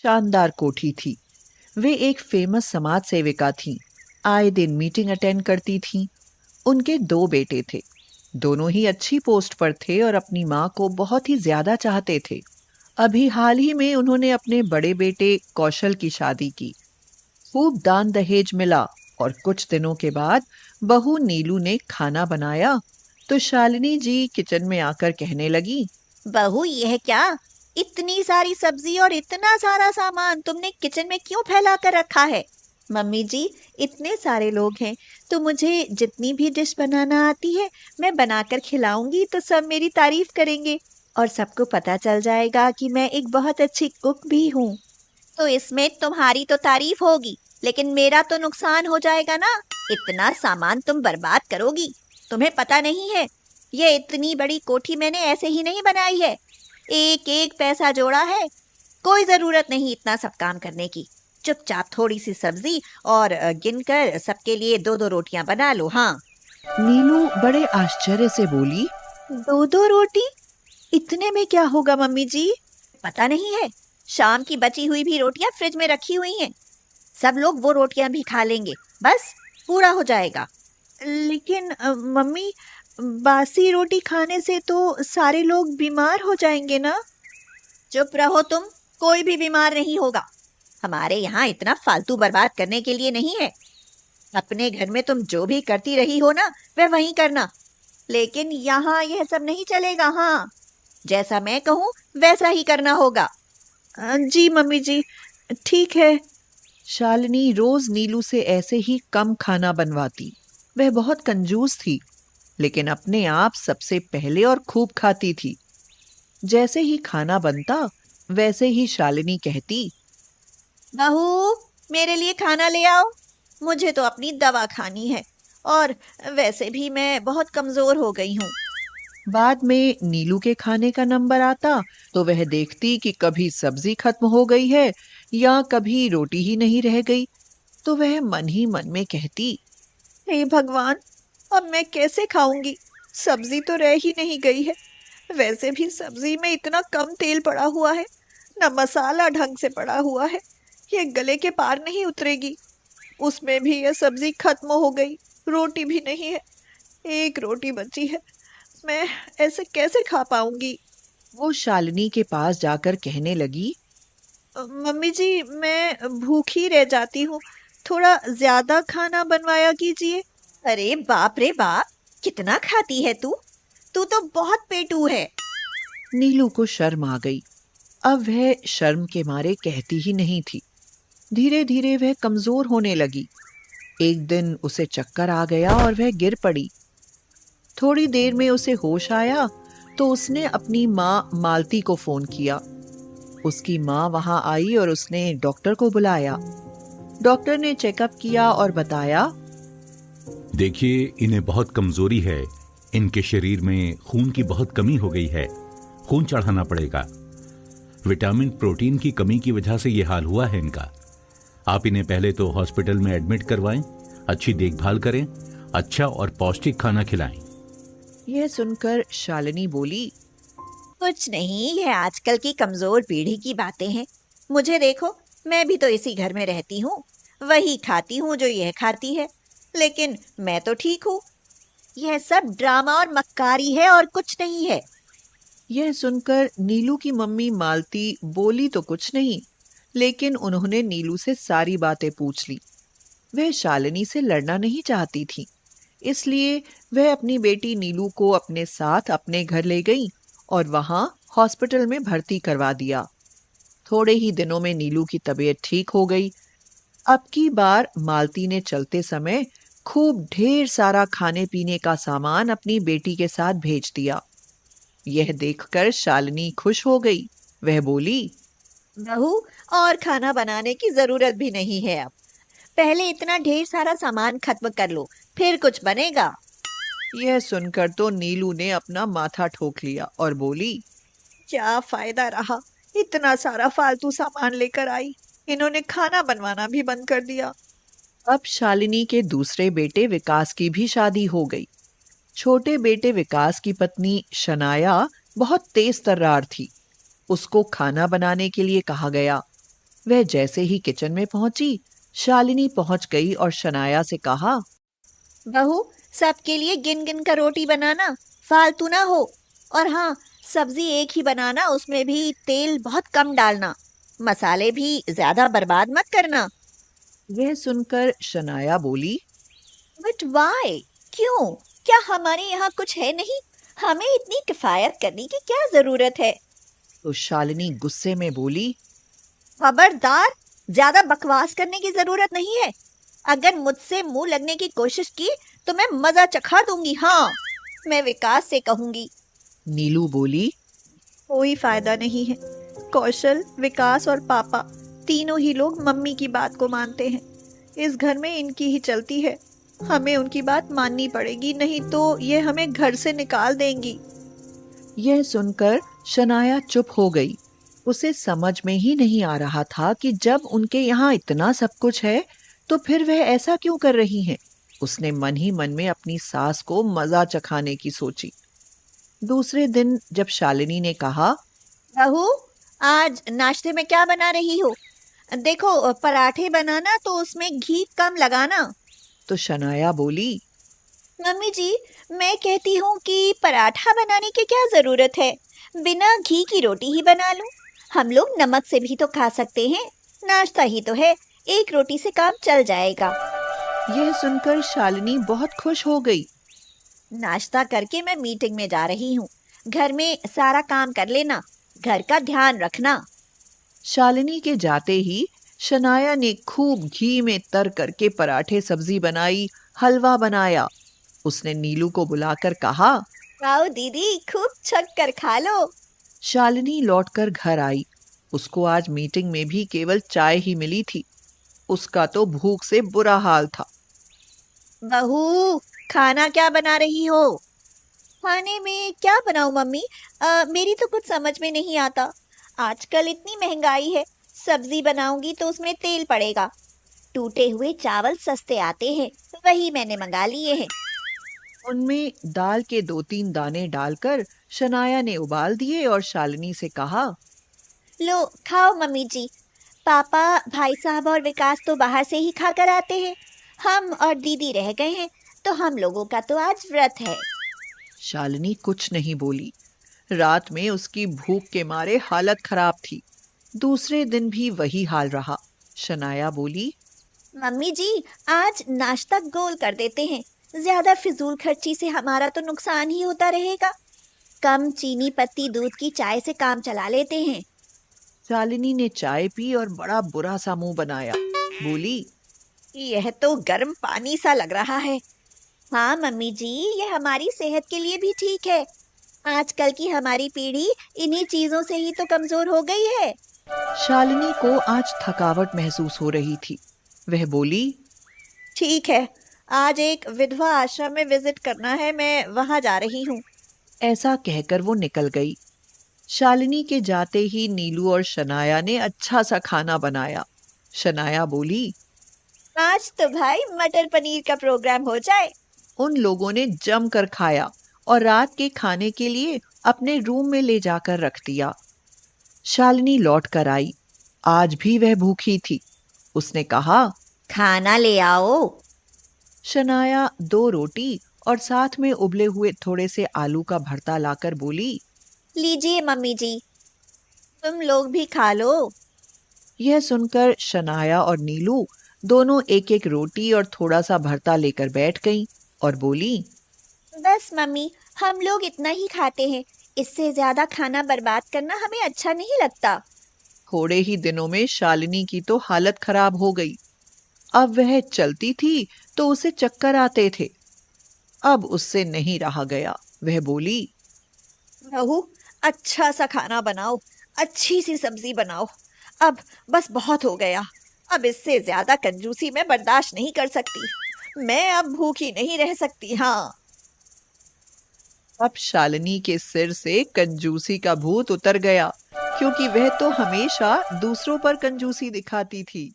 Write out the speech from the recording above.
शानदार कोठी थी। वे एक फेमस समाज सेविका थीं। आए दिन मीटिंग अटेंड करती थीं। उनके 2 बेटे थे। दोनों ही अच्छी पोस्ट पर थे और अपनी माँ को बहुत ही ज्यादा चाहते थे। अभी हाल ही में उन्होंने अपने बड़े बेटे कौशल की शादी की। खूब दान दहेज मिला और कुछ दिनों के बाद बहू नीलू ने खाना बनाया तो शालिनी जी किचन में आकर कहने लगी, बहू यह क्या, इतनी सारी सब्जी और इतना सारा सामान तुमने किचन में क्यों फैला कर रखा है? मम्मी जी, इतने सारे लोग हैं तो मुझे जितनी भी डिश बनाना आती है मैं बनाकर खिलाऊंगी तो सब मेरी तारीफ करेंगे और सबको पता चल जाएगा कि मैं एक बहुत अच्छी कुक भी हूँ। तो इसमें तुम्हारी तो तारीफ होगी, लेकिन मेरा तो नुकसान हो जाएगा ना। इतना सामान तुम बर्बाद करोगी। तुम्हें पता नहीं है, ये इतनी बड़ी कोठी मैंने ऐसे ही नहीं बनाई है। एक एक पैसा जोड़ा है। कोई जरूरत नहीं इतना सब काम करने की। चुपचाप थोड़ी सी सब्जी और गिनकर सबके लिए 2-2 रोटियां बना लो। हाँ। नीलू बड़े आश्चर्य से बोली, 2-2 रोटी? इतने में क्या होगा मम्मी जी? पता नहीं है, शाम की बची हुई भी रोटियां फ्रिज में रखी हुई हैं। सब लोग वो रोटियां भी खा लेंगे, बस पूरा हो जाएगा। लेकिन मम्मी, बासी रोटी खाने से तो सारे लोग बीमार हो जाएंगे ना? चुप रहो तुम, कोई भी बीमार नहीं होगा। हमारे यहाँ इतना फालतू बर्बाद करने के लिए नहीं है। अपने घर में तुम जो भी करती रही हो ना, वह वहीं करना, लेकिन यहाँ यह सब नहीं चलेगा। हाँ, जैसा मैं कहूँ वैसा ही करना होगा। जी मम्मी जी, ठीक है। शालिनी रोज नीलू से ऐसे ही कम खाना बनवाती। वह बहुत कंजूस थी, लेकिन अपने आप सबसे पहले और खूब खाती थी। जैसे ही खाना बनता वैसे ही शालिनी कहती, बहू, मेरे लिए खाना ले आओ। मुझे तो अपनी दवा खानी है और वैसे भी मैं बहुत कमजोर हो गई हूँ। बाद में नीलू के खाने का नंबर आता तो वह देखती कि कभी सब्जी खत्म हो गई है या कभी रोटी ही नहीं रह गई। तो वह मन ही मन में कहती, हे भगवान, अब मैं कैसे खाऊंगी? सब्जी तो रह ही नहीं गई है। वैसे भी सब्जी में इतना कम तेल पड़ा हुआ है, न मसाला ढंग से पड़ा हुआ है। ये गले के पार नहीं उतरेगी। उसमें भी यह सब्जी खत्म हो गई, रोटी भी नहीं है। एक रोटी बची है, मैं ऐसे कैसे खा पाऊंगी? वो शालिनी के पास जाकर कहने लगी, मम्मी जी, मैं भूखी रह जाती हूँ। थोड़ा ज्यादा खाना बनवाया कीजिए। अरे बाप रे बाप, कितना खाती है तू? तू तो बहुत पेटू है। नीलू को शर्म आ गई। अब वह शर्म के मारे कहती ही नहीं थी। धीरे धीरे वह कमजोर होने लगी। एक दिन उसे चक्कर आ गया और वह गिर पड़ी। थोड़ी देर में उसे होश आया तो उसने अपनी माँ मालती को फोन किया। उसकी माँ वहां आई और उसने डॉक्टर को बुलाया। डॉक्टर ने चेकअप किया और बताया, देखिए, इन्हें बहुत कमजोरी है। इनके शरीर में खून की बहुत कमी हो गई है। खून चढ़ाना पड़ेगा। विटामिन प्रोटीन की कमी की वजह से यह हाल हुआ है इनका। आप इन्हें पहले तो हॉस्पिटल में एडमिट करवाएं, अच्छी देखभाल करें, अच्छा और पौष्टिक खाना खिलाएं। यह सुनकर शालिनी बोली, कुछ नहीं, यह आजकल की कमजोर पीढ़ी की बातें हैं। मुझे देखो, मैं भी तो इसी घर में रहती हूँ, वही खाती हूँ जो यह खाती है, लेकिन मैं तो ठीक हूँ। यह सब ड्रामा और मक्कारी है और कुछ नहीं है। यह सुनकर नीलू की मम्मी मालती बोली तो कुछ नहीं, लेकिन उन्होंने नीलू से सारी बातें पूछ ली। वह शालिनी से लड़ना नहीं चाहती थी, इसलिए वह अपनी बेटी नीलू को अपने साथ अपने घर ले गई और वहां हॉस्पिटल में भर्ती करवा दिया। थोड़े ही दिनों में नीलू की तबीयत ठीक हो गई। अब की बार मालती ने चलते समय खूब ढेर सारा खाने पीने का सामान अपनी बेटी के साथ भेज दिया। यह देखकर शालिनी खुश हो गई। वह बोली, बहू, और खाना बनाने की जरूरत भी नहीं है अब। पहले इतना ढेर सारा सामान खत्म कर लो, फिर कुछ बनेगा। यह सुनकर तो नीलू ने अपना माथा ठोक लिया और बोली, क्या फायदा रहा, इतना सारा फालतू सामान लेकर आई, इन्होंने खाना बनवाना भी बंद कर दिया। अब शालिनी के दूसरे बेटे विकास की भी शादी हो गई। छोटे बेटे विकास की पत्नी शनाया बहुत तेज तर्रार थी। उसको खाना बनाने के लिए कहा गया। वह जैसे ही किचन में पहुंची, शालिनी पहुंच गई और शनाया से कहा, बहू, सबके लिए गिन गिन कर रोटी बनाना, फालतू ना हो। और हाँ, सब्जी एक ही बनाना, उसमें भी तेल बहुत कम डालना, मसाले भी ज्यादा बर्बाद मत करना। यह सुनकर शनाया बोली, बट वाई? क्यों? क्या हमारे यहाँ कुछ है नहीं? हमें इतनी किफायत करने की क्या जरूरत है? तो शालिनी गुस्से में बोली, खबरदार, ज्यादा बकवास करने की जरूरत नहीं है। अगर मुझसे मुंह लगने की कोशिश की तो मैं मजा चखा दूंगी। हाँ, मैं विकास से कहूंगी। नीलू बोली, कोई फायदा नहीं है। कौशल, विकास और पापा तीनों ही लोग मम्मी की बात को मानते हैं। इस घर में इनकी ही चलती है। हमें उनकी बात माननी पड़ेगी, नहीं तो ये हमें घर से निकाल देंगी। यह सुनकर शनाया चुप हो गई। उसे समझ में ही नहीं आ रहा था कि जब उनके यहाँ इतना सब कुछ है तो फिर वह ऐसा क्यों कर रही हैं। उसने मन ही मन में अपनी सास को मजा चखाने की सोची। दूसरे दिन जब शालिनी ने कहा, बहू, आज नाश्ते में क्या बना रही हो? देखो, पराठे बनाना तो उसमें घी कम लगाना। तो शनाया बोली, मम्मी जी, मैं कहती हूँ कि पराठा बनाने की क्या जरूरत है? बिना घी की रोटी ही बना लूं। हम लोग नमक से भी तो खा सकते हैं। नाश्ता ही तो है, एक रोटी से काम चल जाएगा। यह सुनकर शालिनी बहुत खुश हो गई। नाश्ता करके मैं मीटिंग में जा रही हूँ। घर में सारा काम कर लेना, घर का ध्यान रखना। शालिनी के जाते ही शनाया ने खूब घी में तर करके पराठे सब्जी बनाई, हलवा बनाया। उसने नीलू को बुलाकर कहा, आओ दीदी, खूब छक कर खा लो। शालिनी लौटकर घर आई। उसको आज मीटिंग में भी केवल चाय ही मिली थी। उसका तो भूख से बुरा हाल था। बहू, खाना क्या बना रही हो? खाने में क्या बनाऊं मम्मी? मेरी तो कुछ समझ में नहीं आता। आजकल इतनी महंगाई है, सब्जी बनाऊंगी तो उसमें तेल पड़ेगा। टूटे हुए चावल सस्ते आते हैं, वही मैंने मंगा लिए हैं। उनमें दाल के 2-3 दाने डालकर शनाया ने उबाल दिए और शालिनी से कहा, लो खाओ मम्मी जी। पापा, भाई साहब और विकास तो बाहर से ही खाकर आते हैं। हम और दीदी रह गए हैं, तो हम लोगों का तो आज व्रत है। शालिनी कुछ नहीं बोली। रात में उसकी भूख के मारे हालत खराब थी। दूसरे दिन भी वही हाल रहा। शनाया बोली, मम्मी जी, आज नाश्ता गोल कर देते हैं। ज्यादा फिजूल खर्ची से हमारा तो नुकसान ही होता रहेगा। कम चीनी पत्ती दूध की चाय से काम चला लेते हैं। शालिनी ने चाय पी और बड़ा बुरा सा मुंह बनाया। बोली, यह तो गर्म पानी सा लग रहा है। हाँ मम्मी जी, ये हमारी सेहत के लिए भी ठीक है। आजकल की हमारी पीढ़ी इन्हीं चीजों से ही तो कमजोर हो गई है। शालिनी को आज थकावट महसूस हो रही थी। वह बोली, ठीक है, आज एक विधवा आश्रम में विजिट करना है, मैं वहां जा रही हूँ। ऐसा कहकर वो निकल गई। शालिनी के जाते ही नीलू और शनाया ने अच्छा सा खाना बनाया। शनाया बोली, आज तो भाई मटर पनीर का प्रोग्राम हो जाए। उन लोगों ने जमकर खाया और रात के खाने के लिए अपने रूम में ले जाकर रख दिया। शालिनी लौट कर आई। आज भी वह भूखी थी। उसने कहा, खाना ले आओ। शनाया 2 रोटी और साथ में उबले हुए थोड़े से आलू का भरता लाकर बोली, लीजिए मम्मी जी, तुम लोग भी खा लो। यह सुनकर शनाया और नीलू दोनों एक एक रोटी और थोड़ा सा भरता लेकर बैठ गईं और बोली, बस मम्मी, हम लोग इतना ही खाते हैं। इससे ज्यादा खाना बर्बाद करना हमें अच्छा नहीं लगता। थोड़े ही दिनों में शालिनी की तो हालत खराब हो गई। अब वह चलती थी तो उसे चक्कर आते थे। अब उससे नहीं रहा गया। वह बोली, बहू, अच्छा सा खाना बनाओ, अच्छी सी सब्जी बनाओ। अब बस बहुत हो गया। अब इससे ज्यादा कंजूसी मैं बर्दाश्त नहीं कर सकती। मैं अब भूखी नहीं रह सकती। हाँ। अब शालिनी के सिर से कंजूसी का भूत उतर गया, क्योंकि वह तो हमेशा दूसरों पर कंजूसी दिखाती थी।